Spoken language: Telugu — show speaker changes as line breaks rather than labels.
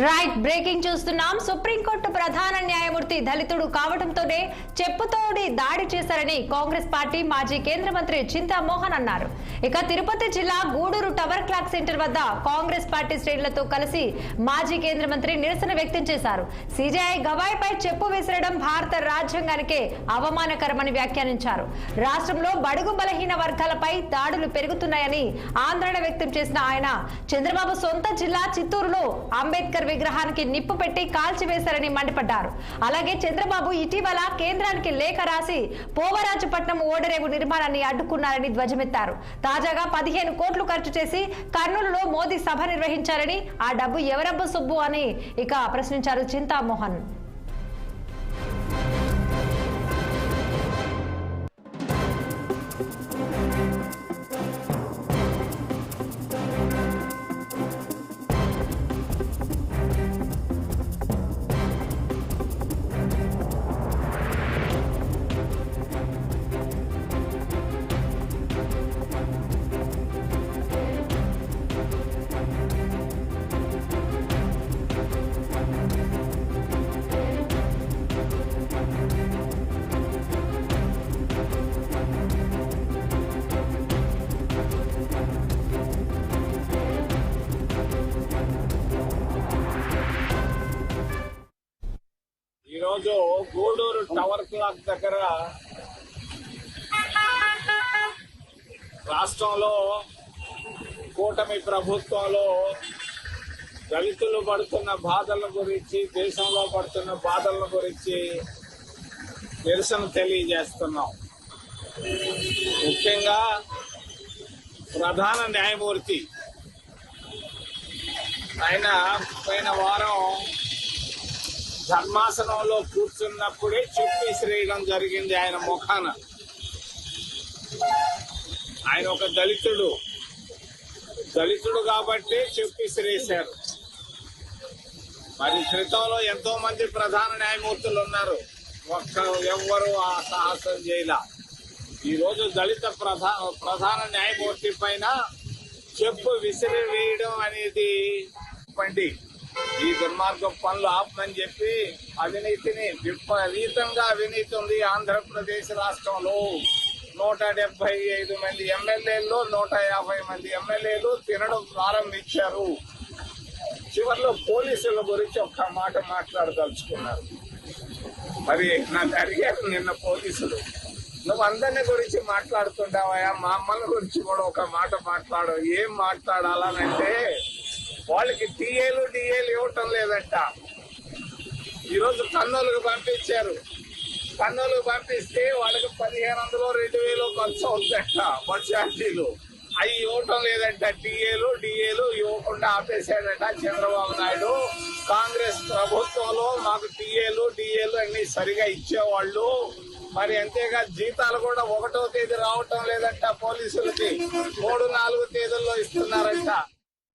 రైట్ బ్రేకింగ్ చూస్తున్నాం. సుప్రీంకోర్టు ప్రధాన న్యాయమూర్తి దళితుడు కావడంతోనే చెప్పుతోడి దాడి చేశారని కాంగ్రెస్ పార్టీ మాజీ కేంద్ర మంత్రి చింతా మోహన్ అన్నారు. ఇక తిరుపతి జిల్లా గూడూరు టవర్ క్లాక్ సెంటర్ వద్ద కాంగ్రెస్ పార్టీ శ్రేణులతో కలిసి మాజీ కేంద్ర మంత్రి నిరసన వ్యక్తం చేశారు. సిజేఐ గవాయిపై చెప్పు విసరడం భారత రాజ్యాంగానికే అవమానకరమని వ్యాఖ్యానించారు. రాష్ట్రంలో బడుగు బలహీన వర్గాలపై దాడులు పెరుగుతున్నాయని ఆందోళన వ్యక్తం చేసిన ఆయన చంద్రబాబు సొంత జిల్లా చిత్తూరులో అంబేద్కర్ విగ్రహానికి నిప్పు పెట్టి కాల్చివేశారని మండిపడ్డారు. అలాగే చంద్రబాబు ఇటీవల కేంద్రానికి లేఖ రాసి పోవరాజుపట్నం ఓడరేవు నిర్మాణాన్ని అడ్డుకున్నారని ధ్వజమెత్తారు. తాజాగా 15 కోట్లు ఖర్చు చేసి కర్నూలులో మోదీ సభ నిర్వహించారని, ఆ డబ్బు ఎవరబ్బ సుబ్బు అని ఇక ప్రశ్నించారు చింతామోహన్.
ఈరోజు గూడూరు టవర్ క్లాక్ దగ్గర రాష్ట్రంలో కూటమి ప్రభుత్వంలో దళితులు పడుతున్న బాధల గురించి, దేశంలో పడుతున్న బాధల గురించి నిరసన తెలియజేస్తున్నాం. ముఖ్యంగా ప్రధాన న్యాయమూర్తి ఆయన పోయిన వారం ధర్మాసనంలో కూర్చున్నప్పుడే చెప్పి శ్రేయడం జరిగింది ఆయన ముఖాన. ఆయన ఒక దళితుడు కాబట్టి చెప్పి శ్రేశారు. మరి క్రితంలో ఎంతో మంది ప్రధాన న్యాయమూర్తులు ఉన్నారు, ఎవ్వరూ ఆ సాహసం చేయలా. ఈరోజు దళిత ప్రధాన న్యాయమూర్తి పైన చెప్పు విసిరి వేయడం అనేది పండి ఈ దుర్మార్గ పనులు ఆపమని చెప్పి అవినీతిని విపరీతంగా అవినీతి ఉంది ఆంధ్రప్రదేశ్ రాష్ట్రంలో. 175 మంది ఎమ్మెల్యేలు, 150 మంది ఎమ్మెల్యేలు తినడం ప్రారంభించారు. చివరిలో పోలీసుల గురించి ఒక్క మాట మాట్లాడదలుచుకున్నారు. మరి నాకు అడిగారు నిన్న పోలీసులు, నువ్వు అందరిని గురించి మాట్లాడుతుంటావా, మమ్మల్ని గురించి కూడా ఒక మాట మాట్లాడు. ఏం మాట్లాడాలనంటే వాళ్ళకి టీఏలు ఇవ్వటం లేదంట. ఈరోజు కర్నూలుకు పంపించారు. కర్నూలుకు పంపిస్తే వాళ్ళకి 1500 2000 ఖర్చు అవుతుందంట బస్ ఛార్జీలు. అవి ఇవ్వటం లేదంట. టీఏలు ఇవ్వకుండా ఆపేశాడంట చంద్రబాబు నాయుడు. కాంగ్రెస్ ప్రభుత్వంలో మాకు టీఏలు అన్ని సరిగా ఇచ్చేవాళ్ళు. మరి అంతేగా జీతాలు కూడా 1వ తేదీ రావటం లేదంట పోలీసులకి, 3-4 తేదీల్లో ఇస్తున్నారంట.